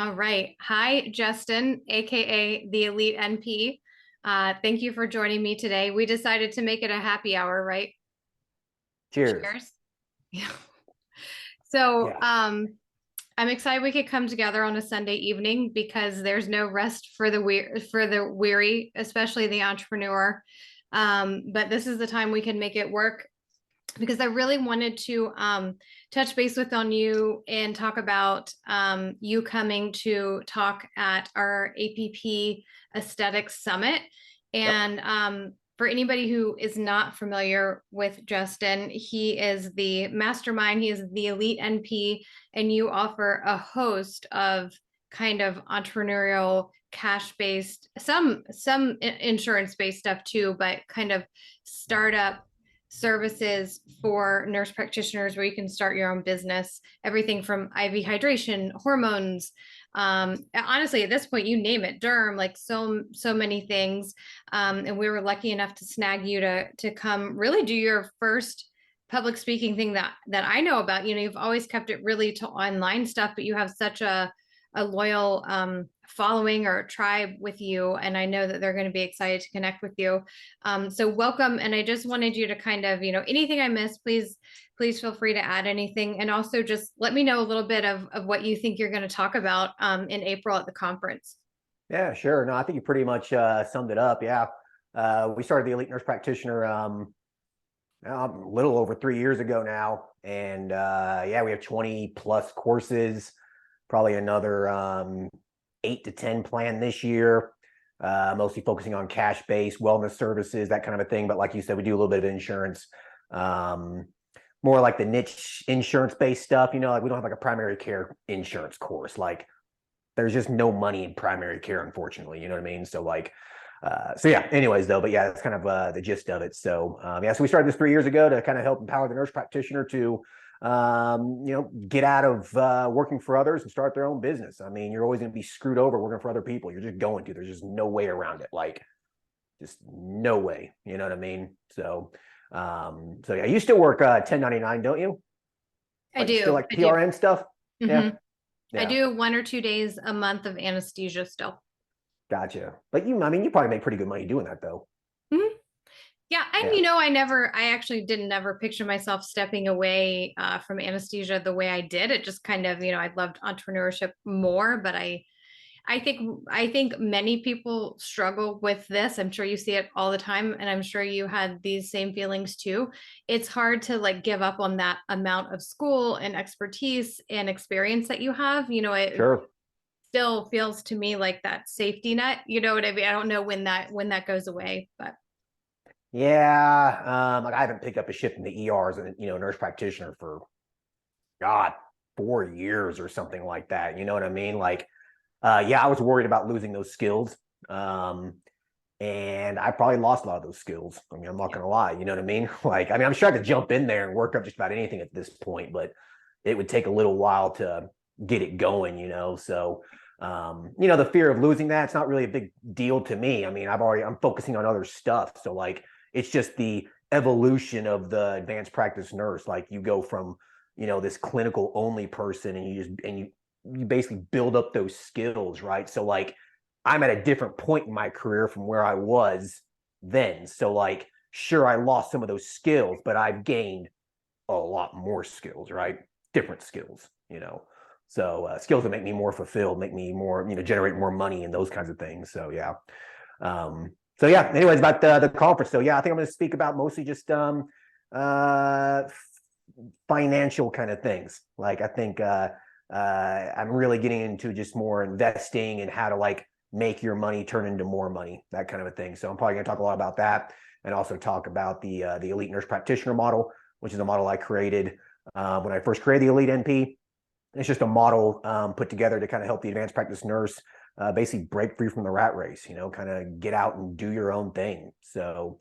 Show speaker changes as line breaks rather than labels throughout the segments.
All right. Hi, Justin, aka the Elite NP. Thank you for joining me today. We decided to make it a happy hour, right?
Cheers.
Cheers. Yeah. So,
Yeah.
I'm excited we could come together on a Sunday evening because there's no rest for the weary, especially the entrepreneur. But this is the time we can make it work because I really wanted to touch base with on you and talk about you coming to talk at our APP Aesthetics Summit.
Yep.
And for anybody who is not familiar with Justin, he is the mastermind, he is the Elite NP, and you offer a host of kind of entrepreneurial cash based some insurance based stuff too, but kind of startup services for nurse practitioners where you can start your own business, everything from IV hydration, hormones, honestly at this point you name it, derm, like so many things. And we were lucky enough to snag you to come really do your first public speaking thing that I know about. You know, you've always kept it really to online stuff, but you have such a loyal following or tribe with you, and I know that they're going to be excited to connect with you. So welcome, and I just wanted you to kind of, anything I missed, please feel free to add anything, and also just let me know a little bit of what you think you're going to talk about in April at the conference.
Yeah, sure. No, I think you pretty much summed it up. Yeah. We started the Elite Nurse Practitioner a little over 3 years ago now. And yeah, we have 20 plus courses, probably another 8 to 10 planned this year, mostly focusing on cash-based wellness services, that kind of a thing. But like you said, we do a little bit of insurance, more like the niche insurance-based stuff. Like we don't have like a primary care insurance course. Like there's just no money in primary care, unfortunately. You know what I mean? So yeah, anyways, though, but yeah, that's kind of the gist of it. So yeah, so we started this 3 years ago to kind of help empower the nurse practitioner to, get out of working for others and start their own business. I mean, you're always going to be screwed over working for other people. You're just going to, there's just no way around it. Like just no way, you know what I mean? So yeah, you still work 1099, don't you?
I
Like still
do.
like
I do.
PRN stuff?
Hmm.
Yeah.
I
Yeah.
do 1 or 2 days a month of anesthesia still.
Gotcha. But I mean, you probably make pretty good money doing that though.
Mhm. Yeah, and
Yeah.
I actually didn't ever picture myself stepping away from anesthesia the way I did. It just kind of, I loved entrepreneurship more, but I think many people struggle with this. I'm sure you see it all the time, and I'm sure you had these same feelings too. It's hard to like give up on that amount of school and expertise and experience that you have. It
Sure.
still feels to me like that safety net. You know what I mean? I don't know when that goes away, but
Yeah. Like I haven't picked up a shift in the ER as a nurse practitioner for God 4 years or something like that. You know what I mean? Like, yeah, I was worried about losing those skills. Um, and I probably lost a lot of those skills. I mean, I'm not gonna lie, you know what I mean? Like, I mean, I'm sure I could jump in there and work up just about anything at this point, but it would take a little while to get it going. So the fear of losing that, it's not really a big deal to me. I mean, I'm focusing on other stuff. So like it's just the evolution of the advanced practice nurse. Like you go from, this clinical only person and you basically build up those skills, right? So like I'm at a different point in my career from where I was then. So like, sure, I lost some of those skills, but I've gained a lot more skills, right? Different skills. So skills that make me more fulfilled, make me more, generate more money and those kinds of things. So yeah. So yeah. Anyways, about the conference. So yeah, I think I'm going to speak about mostly just uh, financial kind of things. Like I think I'm really getting into just more investing and how to like make your money turn into more money, that kind of a thing. So I'm probably going to talk a lot about that, and also talk about the elite nurse practitioner model, which is a model I created when I first created the Elite NP. It's just a model put together to kind of help the advanced practice nurse basically break free from the rat race, kind of get out and do your own thing. So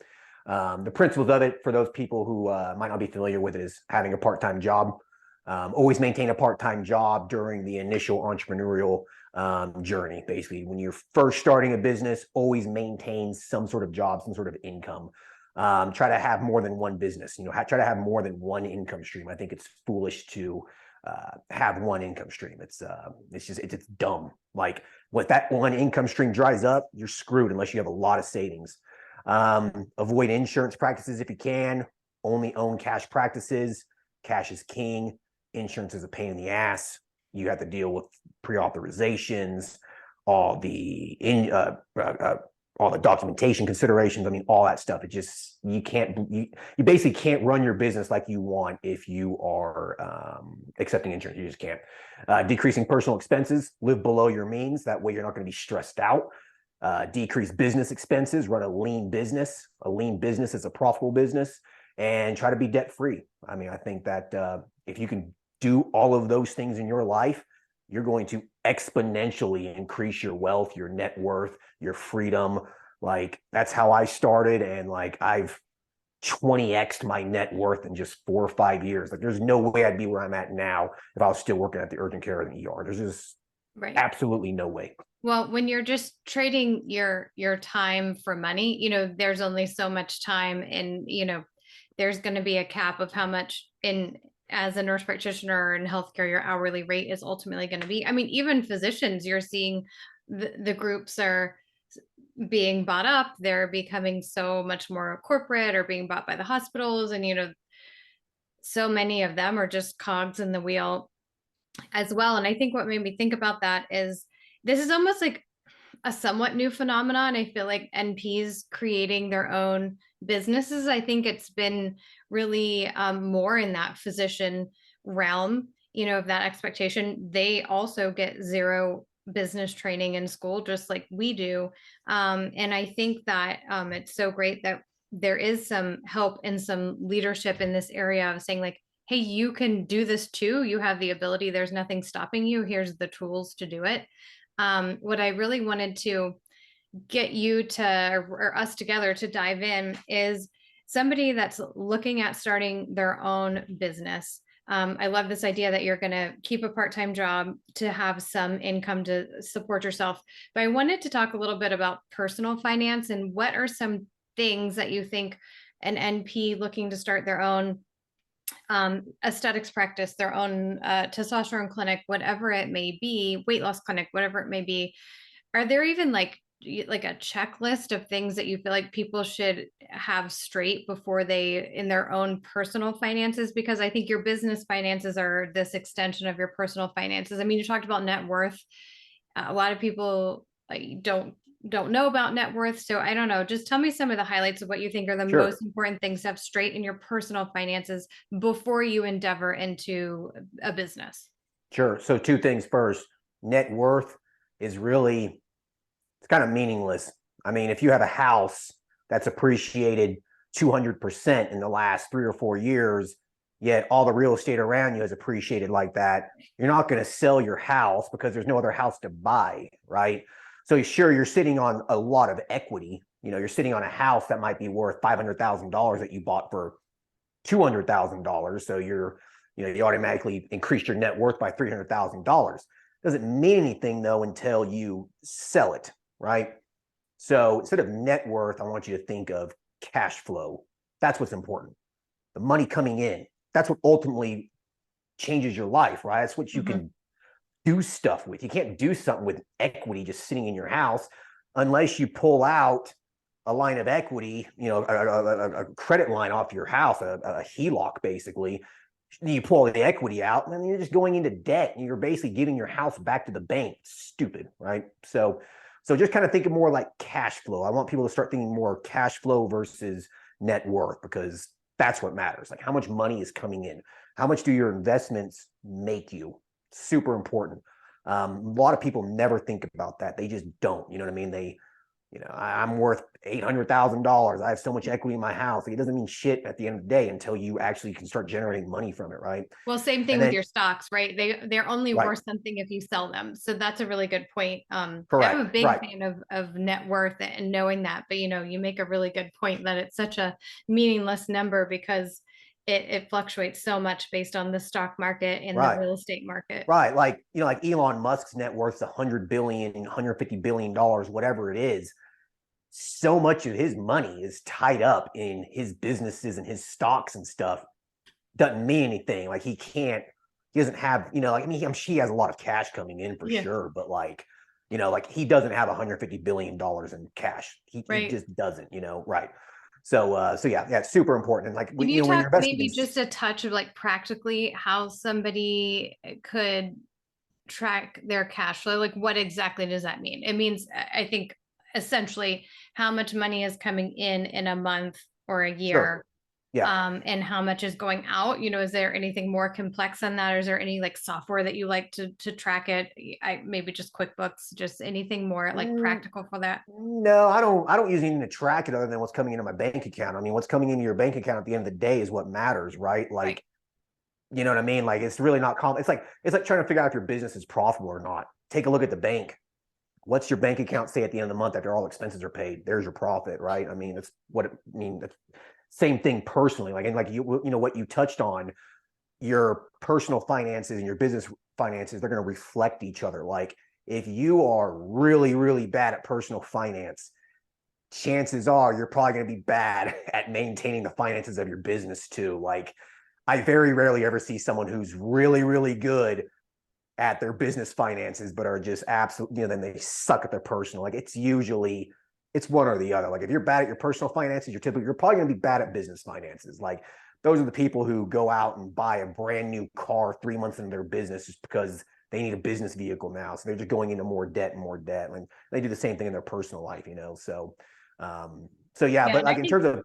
the principles of it, for those people who might not be familiar with it, is having a part-time job. Always maintain a part-time job during the initial entrepreneurial journey. Basically, when you're first starting a business, always maintain some sort of job, some sort of income. Try to have more than one business. Try to have more than one income stream. I think it's foolish to have one income stream. It's dumb. Like, what that one income stream dries up, you're screwed unless you have a lot of savings. Avoid insurance practices if you can. Only own cash practices. Cash is king. Insurance is a pain in the ass. You have to deal with pre-authorizations, all the documentation considerations. I mean, all that stuff. It just, you basically can't run your business like you want if you are accepting insurance. You just can't. Decreasing personal expenses, live below your means. That way you're not going to be stressed out. Decrease business expenses, run a lean business. A lean business is a profitable business, and try to be debt free. I mean, I think that if you can do all of those things in your life, you're going to exponentially increase your wealth, your net worth, your freedom. Like, that's how I started. And like, I've 20x'd my net worth in just 4 or 5 years. Like, there's no way I'd be where I'm at now if I was still working at the urgent care or the ER. There's just absolutely no way.
Well, when you're just trading your time for money, there's only so much time, and, there's going to be a cap of how much as a nurse practitioner in healthcare, your hourly rate is ultimately going to be. I mean, even physicians, you're seeing the groups are being bought up. They're becoming so much more corporate, or being bought by the hospitals. And, so many of them are just cogs in the wheel as well. And I think what made me think about that is, this is almost like a somewhat new phenomenon. I feel like NPs creating their own businesses. I think it's been really more in that physician realm, of that expectation. They also get zero business training in school, just like we do. And I think that it's so great that there is some help and some leadership in this area of saying, like, hey, you can do this too. You have the ability. There's nothing stopping you. Here's the tools to do it. What I really wanted to get you to, or us together to dive in, is somebody that's looking at starting their own business. I love this idea that you're going to keep a part-time job to have some income to support yourself. But I wanted to talk a little bit about personal finance, and what are some things that you think an NP looking to start their own aesthetics practice, their own testosterone clinic, whatever it may be, weight loss clinic, whatever it may be. Are there even like a checklist of things that you feel like people should have straight before they, in their own personal finances? Because I think your business finances are this extension of your personal finances. I mean, you talked about net worth. A lot of people don't know about net worth. So I don't know. Just tell me some of the highlights of what you think are the most important things to have straight in your personal finances before you endeavor into a business.
Sure. So 2 things. First, net worth is really, it's kind of meaningless. I mean, if you have a house that's appreciated 200% in the last 3 or 4 years, yet all the real estate around you has appreciated like that, you're not going to sell your house because there's no other house to buy, right? So sure, you're sitting on a lot of equity. You're sitting on a house that might be worth $500,000 that you bought for $200,000. So you automatically increased your net worth by $300,000. Doesn't mean anything though until you sell it, right? So instead of net worth, I want you to think of cash flow. That's what's important. The money coming in. That's what ultimately changes your life, right? That's what you can do stuff with. You can't do something with equity just sitting in your house unless you pull out a line of equity, a credit line off your house, a HELOC basically. You pull the equity out, and then you're just going into debt, and you're basically giving your house back to the bank. It's stupid, right? So just kind of thinking more like cash flow. I want people to start thinking more cash flow versus net worth, because that's what matters. Like, how much money is coming in? How much do your investments make you? Super important. A lot of people never think about that. They just don't. You know what I mean? I'm worth $800,000. I have so much equity in my house. It doesn't mean shit at the end of the day until you actually can start generating money from it, right?
Well, same thing with your stocks, right? They're only worth something if you sell them. So that's a really good point.
Correct.
I'm a big fan of net worth and knowing that, but you make a really good point that it's such a meaningless number because it fluctuates so much based on the stock market and the real estate market.
Right. Like Elon Musk's net worth is $100 billion, $150 billion, whatever it is. So much of his money is tied up in his businesses and his stocks and stuff. Doesn't mean anything. Like, he can't he doesn't have, like, I mean, she has a lot of cash coming in for
Yeah.
sure, but like, like he doesn't have $150 billion in cash. He
Right.
just doesn't, right. So yeah, it's super important. And like,
Can you
when you're
talk
investing in,
maybe just a touch of like practically how somebody could track their cash flow? Like, what exactly does that mean? It means, I think, essentially how much money is coming in a month or a
sure.
year,
Yeah.
and how much is going out. Is there anything more complex than that, or is there any like software that you like to track it? Maybe just QuickBooks, just anything more like
Mm,
practical for that.
No, I don't use anything to track it other than what's coming into my bank account. I mean, what's coming into your bank account at the end of the day is what matters, right?
Right.
Like, you know what I mean? Like, it's really not it's like trying to figure out if your business is profitable or not. Take a look at the bank. What's your bank account say at the end of the month after all expenses are paid? There's your profit, right? I mean, that's what it I mean. That's same thing personally. Like, and like what you touched on, your personal finances and your business finances, they're going to reflect each other. Like, if you are really, really bad at personal finance, chances are you're probably going to be bad at maintaining the finances of your business too. Like, I very rarely ever see someone who's really, really good at their business finances, but are just absolutely, then they suck at their personal. Like, it's one or the other. Like, if you're bad at your personal finances, you're probably going to be bad at business finances. Like, those are the people who go out and buy a brand new car 3 months into their business just because they need a business vehicle now. So they're just going into more debt and more debt. And they do the same thing in their personal life, so yeah,
Yeah,
but
and I
like in
think,
terms of,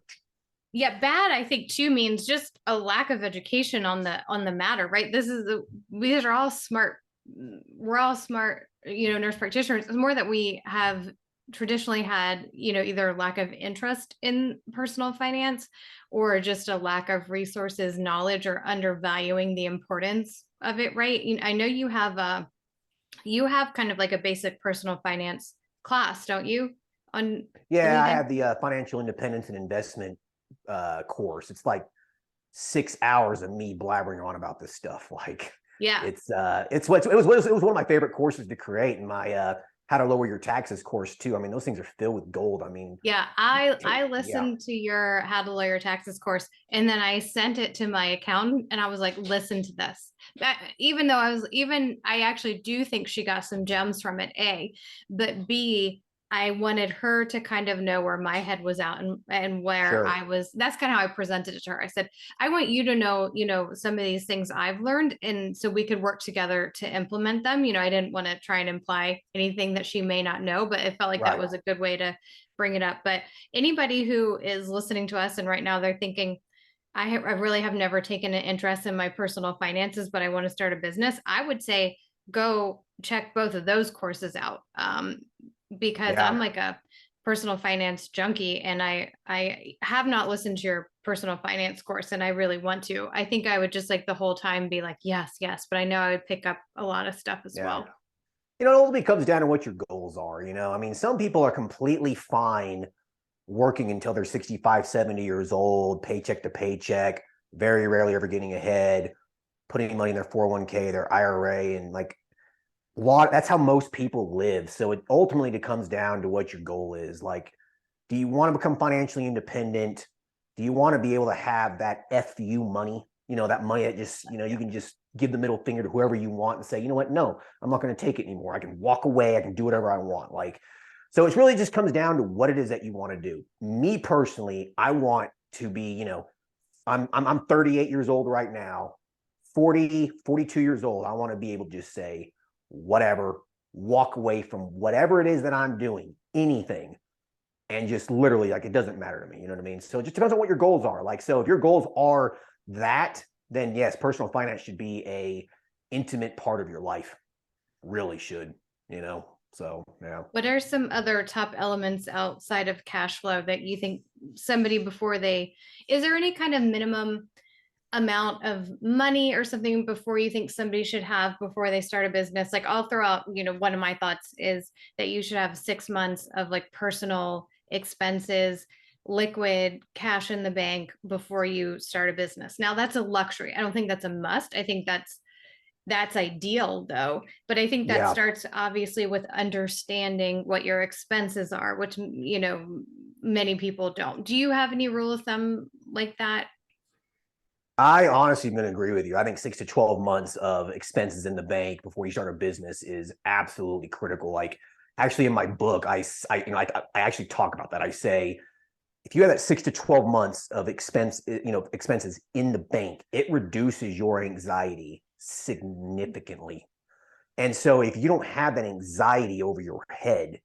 yeah, bad, I think too means just a lack of education on the matter, right? These are all smart, we're all smart, nurse practitioners. It's more that we have traditionally had, either lack of interest in personal finance or just a lack of resources, knowledge, or undervaluing the importance of it, right? I know you have kind of like a basic personal finance class, don't you? On
yeah, I
Elite.
have the financial independence and investment course. It's like 6 hours of me blabbering on about this stuff. Like,
Yeah.
it was one of my favorite courses to create, in my how to lower your taxes course too. I mean, those things are filled with gold. I mean,
Yeah, I
yeah,
listened to your How to Lawyer Taxes course, and then I sent it to my accountant, and I was like, "Listen to this." Even though I actually do think she got some gems from it. A, but B, I wanted her to kind of know where my head was at, and where
sure,
I was. That's kind of how I presented it to her. I said, "I want you to know, some of these things I've learned, and so we could work together to implement them." I didn't want to try and imply anything that she may not know, but it felt like that
right,
was a good way to bring it up. But anybody who is listening to us and right now they're thinking, I really have never taken an interest in my personal finances, but I want to start a business, I would say go check both of those courses out, because I'm
yeah.
like a personal finance junkie, and I have not listened to your personal finance course, and I really want to. I think I would just like the whole time be like, yes, yes, but I know I would pick up a lot of stuff as
Yeah.
well.
It ultimately comes down to what your goals are. I mean, some people are completely fine working until they're 65, 70 years old, paycheck to paycheck, very rarely ever getting ahead, putting money in their 401k, their IRA, and like that's how most people live. So it ultimately comes down to what your goal is. Like, do you want to become financially independent? Do you want to be able to have that FU money? That money that just, you can just give the middle finger to whoever you want and say, you know what? No, I'm not going to take it anymore. I can walk away. I can do whatever I want. Like, so it really just comes down to what it is that you want to do. Me personally, I want to be, I'm 38 years old right now, 40, 42 years old. I want to be able to just say, whatever, walk away from whatever it is that I'm doing, anything, and just literally, like, it doesn't matter to me. You know what I mean? So it just depends on what your goals are. Like, so if your goals are that, then yes, personal finance should be a intimate part of your life. Really should, So yeah.
What are some other top elements outside of cash flow that you think somebody is there any kind of minimum amount of money or something before you think somebody should have before they start a business? Like, I'll throw out, one of my thoughts is that you should have 6 months of like personal expenses, liquid cash in the bank before you start a business. Now that's a luxury. I don't think that's a must. I think that's ideal though, but I think that
Yeah.
starts obviously with understanding what your expenses are, which many people don't. Do you have any rule of thumb like that?
I honestly am going to agree with you. I think 6 to 12 months of expenses in the bank before you start a business is absolutely critical. Like, actually, in my book, I actually talk about that. I say if you have that 6 to 12 months of expenses in the bank, it reduces your anxiety significantly. And so, if you don't have that anxiety over your head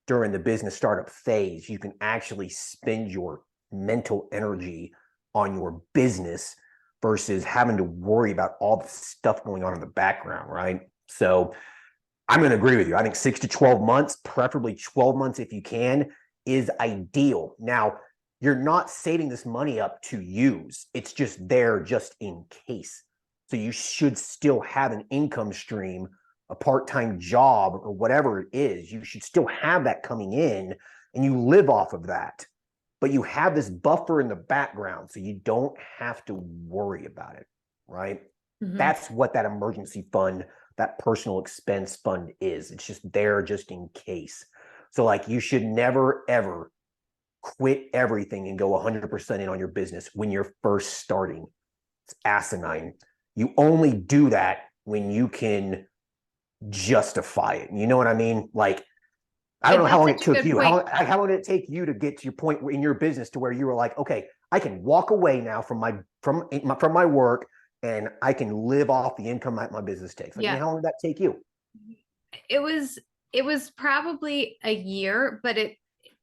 during the business startup phase, you can actually spend your mental energy on your business versus having to worry about all the stuff going on in the background, right? So I'm going to agree with you. I think 6 to 12 months, preferably 12 months if you can, is ideal. Now, you're not saving this money up to use, it's just there just in case. So you should still have an income stream, a part-time job, or whatever it is. You should still have that coming in and you live off of that. But you have this buffer in the background so you don't have to worry about it, right?
Mhm.
That's what that emergency fund, that personal expense fund is. It's just there just in case. So, like, you should never, ever quit everything and go 100% in on your business when you're first starting. It's asinine. You only do that when you can justify it. You know what I mean? Like, I don't know how
That's
long it
such a
took
good
you.
point.
How long did it take you to get to your point in your business to where you were like, okay, I can walk away now from my work and I can live off the income that my business takes. Like,
Yeah.
how long did that take you?
It was it was probably a year, but it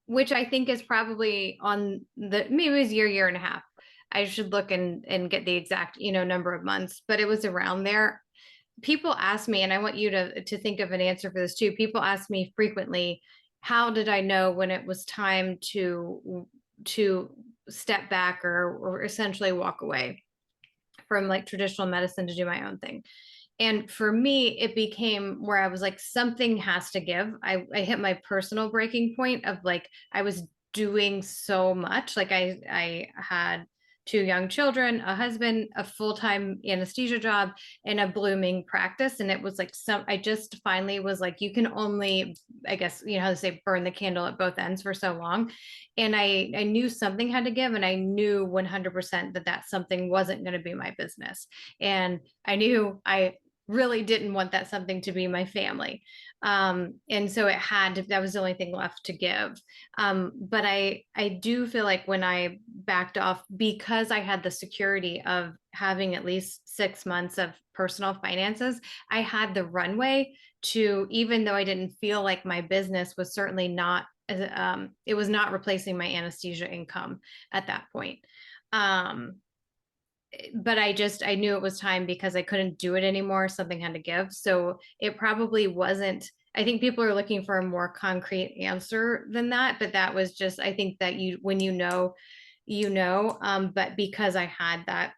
which I think is probably on the maybe it was year and a half. I should look and get the exact, number of months, but it was around there. People ask me, and I want you to think of an answer for this too. People ask me frequently, how did I know when it was time to step back or essentially walk away from like traditional medicine to do my own thing? And for me, it became where I was like, something has to give. I hit my personal breaking point of like, I was doing so much. Like I had two young children, a husband, a full-time anesthesia job, and a blooming practice. And it was like I just finally was like, you can only, I guess, how to say, burn the candle at both ends for so long. And I knew something had to give. And I knew 100% that that something wasn't going to be my business. And I knew I really didn't want that something to be my family. And so that was the only thing left to give. But I do feel like when I backed off, because I had the security of having at least 6 months of personal finances, I had the runway to, even though I didn't feel like my business was certainly not, it was not replacing my anesthesia income at that point. But I knew it was time because I couldn't do it anymore. Something had to give. So it probably wasn't, I think people are looking for a more concrete answer than that. But that was just, I think that when but because I had that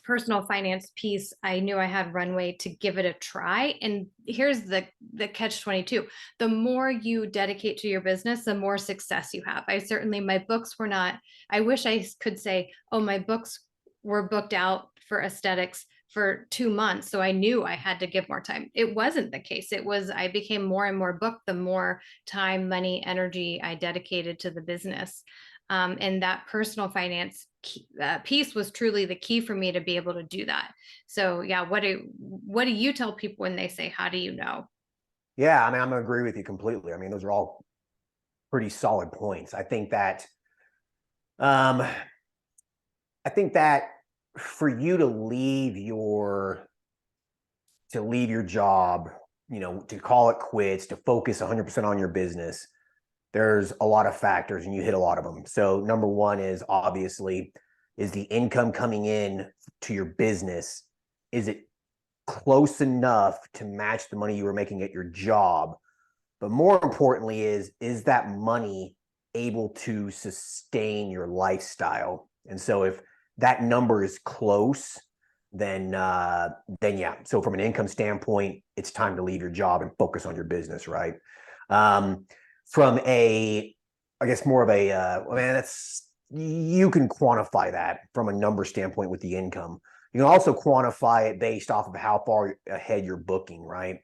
personal finance piece, I knew I had runway to give it a try. And here's the catch 22. The more you dedicate to your business, the more success you have. My books were not, I wish I could say, oh, my books were booked out for aesthetics for 2 months. So I knew I had to give more time. It wasn't the case. I became more and more booked the more time, money, energy I dedicated to the business. And that personal finance piece was truly the key for me to be able to do that. So yeah, what do you tell people when they say, how do you know?
Yeah, I mean, I'm gonna agree with you completely. I mean, those are all pretty solid points. Um, I think that for you to leave your job, to call it quits, to focus 100% on your business, there's a lot of factors and you hit a lot of them. So number one is obviously, is the income coming in to your business, is it close enough to match the money you were making at your job? But more importantly is that money able to sustain your lifestyle? And so if that number is close, then yeah. So from an income standpoint, it's time to leave your job and focus on your business, right? Um, from a, I guess more of a, man, that's, you can quantify that from a number standpoint with the income. You can also quantify it based off of how far ahead you're booking, right?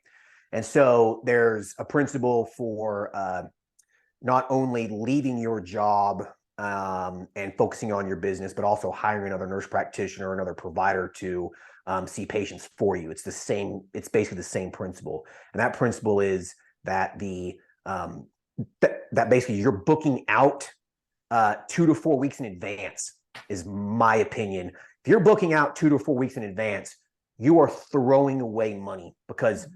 And so there's a principle for not only leaving your job and focusing on your business, but also hiring another nurse practitioner or another provider to see patients for you. It's basically the same principle. And that principle is that that basically you're booking out 2 to 4 weeks in advance, is my opinion. If you're booking out 2 to 4 weeks in advance, you are throwing away money, because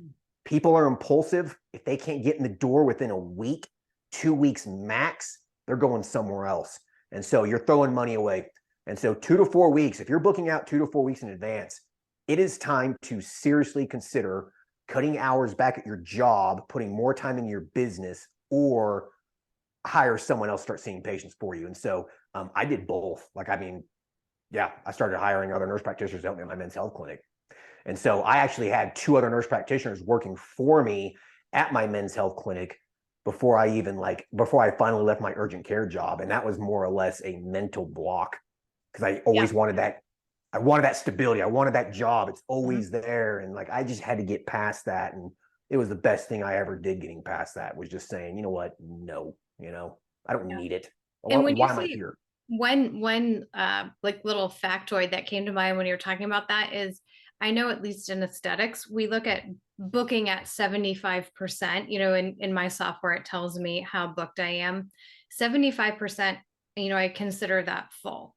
people are impulsive. If they can't get in the door within a week, 2 weeks max, they're going somewhere else. And so you're throwing money away. And so 2 to 4 weeks, if you're booking out 2 to 4 weeks in advance, it is time to seriously consider cutting hours back at your job, putting more time in your business, or hire someone else, start seeing patients for you. And so I did both. I started hiring other nurse practitioners to help me at my men's health clinic. And so I actually had 2 other nurse practitioners working for me at my men's health clinic before I finally left my urgent care job. And that was more or less a mental block, because I always wanted that. I wanted that stability. I wanted that job. It's always there. And I just had to get past that. And it was the best thing I ever did, getting past that, was just saying, you know what? No, I don't need it.
And when you
Why am I
say
here?
one little factoid that came to mind when you were talking about that is, I know at least in aesthetics, we look at booking at 75%. In my software, it tells me how booked I am. 75%, I consider that full.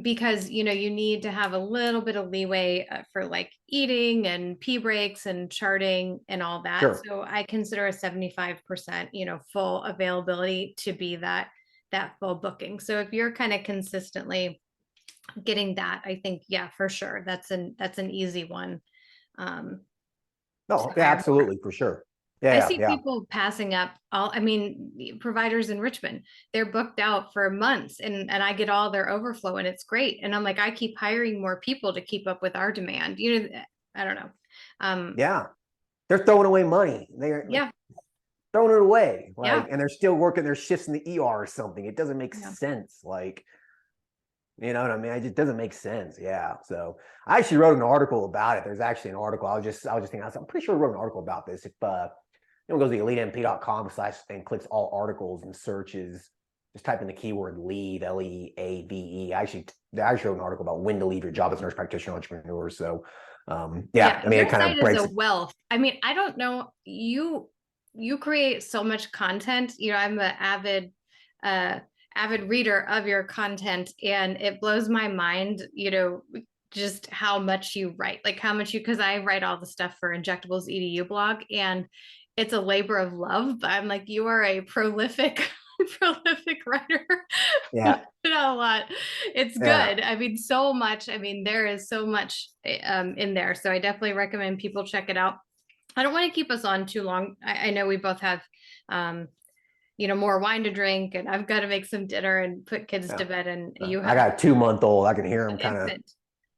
Because you need to have a little bit of leeway for eating and pee breaks and charting and all that.
Sure.
So I consider a 75%, full availability to be that full booking. So if you're kind of consistently getting that, I think, yeah, for sure, that's an easy one.
No,
To
yeah,
hire more.
absolutely, for sure.
I
Yeah,
see
yeah.
people passing up providers in Richmond, they're booked out for months, and I get all their overflow, and it's great. And I'm like, I keep hiring more people to keep up with our demand. I don't know.
Yeah. They're throwing away money. They're
Yeah.
throwing it away.
Yeah.
And they're still working their shifts in the ER or something. It doesn't make
Yeah.
sense. You know what I mean? It just doesn't make sense. Yeah. So I actually wrote an article about it. There's actually an article. I was just thinking, I'm pretty sure I wrote an article about this. If anyone goes to elitenp.com/ and clicks all articles and searches, just type in the keyword leave, LEAVE. I actually wrote an article about when to leave your job as a nurse practitioner entrepreneur. So I mean,
your
it kind
site
of
is
breaks
a
it.
wealth. I mean, I don't know, you create so much content. I'm an avid reader of your content, and it blows my mind, just how much you write, how much because I write all the stuff for Injectables EDU blog, and it's a labor of love. But I'm like, you are a prolific prolific writer.
Yeah.
A lot. It's
Yeah.
good. I mean, so much. I mean, there is so much in there. So I definitely recommend people check it out. I don't want to keep us on too long. I know we both have more wine to drink, and I've got to make some dinner and put kids to
Yeah.
bed, and you
I
have
got a 2-month-old. I can hear him
an
kind of.
infant.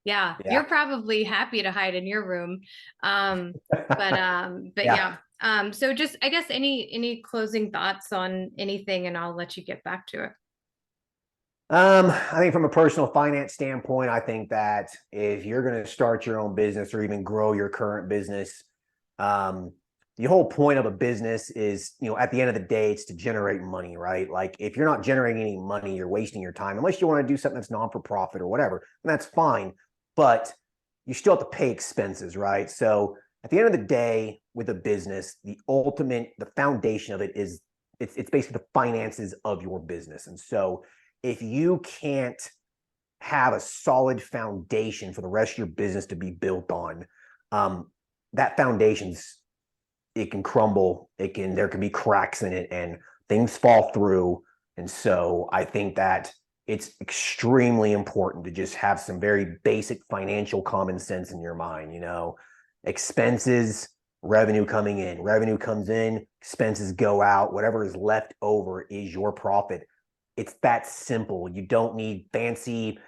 Yeah,
Yeah.
you're probably happy to hide in your room. But
Yeah.
yeah. So just, I guess, any closing thoughts on anything, and I'll let you get back to it.
I think from a personal finance standpoint, I think that if you're going to start your own business or even grow your current business, the whole point of a business is, at the end of the day, it's to generate money, right? If you're not generating any money, you're wasting your time, unless you want to do something that's non-for-profit or whatever, and that's fine. But you still have to pay expenses, right? So at the end of the day, with a business, the foundation of it is it's basically the finances of your business. And so if you can't have a solid foundation for the rest of your business to be built on, that it can crumble. There can be cracks in it and things fall through. And so I think that it's extremely important to just have some very basic financial common sense in your mind. Expenses, revenue coming in, revenue comes in, expenses go out, whatever is left over is your profit. It's that simple. You don't need fancy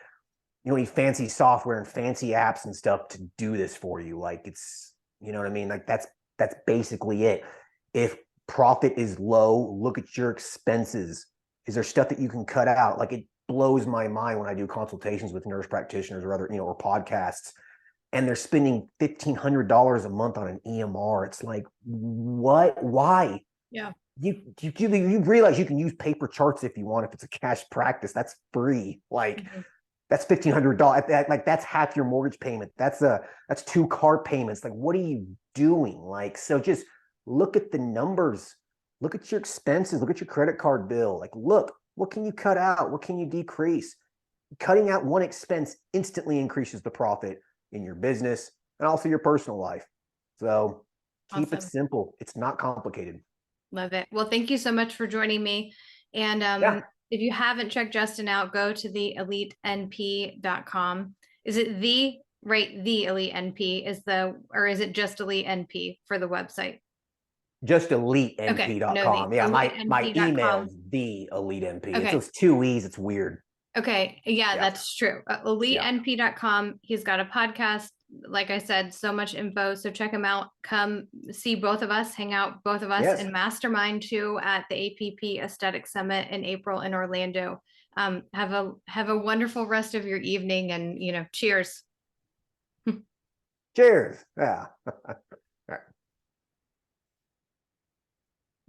software and fancy apps and stuff to do this for you. You know what I mean? That's basically it. If profit is low, look at your expenses. Is there stuff that you can cut out? It blows my mind when I do consultations with nurse practitioners or other, or podcasts, and they're spending $1,500 a month on an EMR. It's like, what? Why?
Yeah.
you realize you can use paper charts if you want. If it's a cash practice, that's free. Like
Mhm.
that's $1,500. Like that's half your mortgage payment. That's 2 car payments. Like, what are you doing? Like, so just look at the numbers. Look at your expenses. Look at your credit card bill. Like, look, what can you cut out? What can you decrease? Cutting out one expense instantly increases the profit in your business and also your personal life. So keep it
Awesome.
simple. It's not complicated.
Love it. Well, thank you so much for joining me. And
Yeah.
if you haven't checked Justin out, go to the elitenp.com. Is it the right? The Elite NP is the, or is it just Elite NP for the website?
Just
Okay. No, the
elitenp.com. Yeah, my email
elitenp.com.
is the elite MP. It's
Okay.
those 2 E's. It's weird.
Okay. Yeah,
Yeah.
that's true.
Yeah.
EliteNP.com. He's got a podcast. Like I said, so much info. So check him out. Come see both of us, hang out, both of us,
Yes.
and mastermind too at the APP Aesthetic Summit in April in Orlando. Have a wonderful rest of your evening, and cheers.
Cheers. Yeah.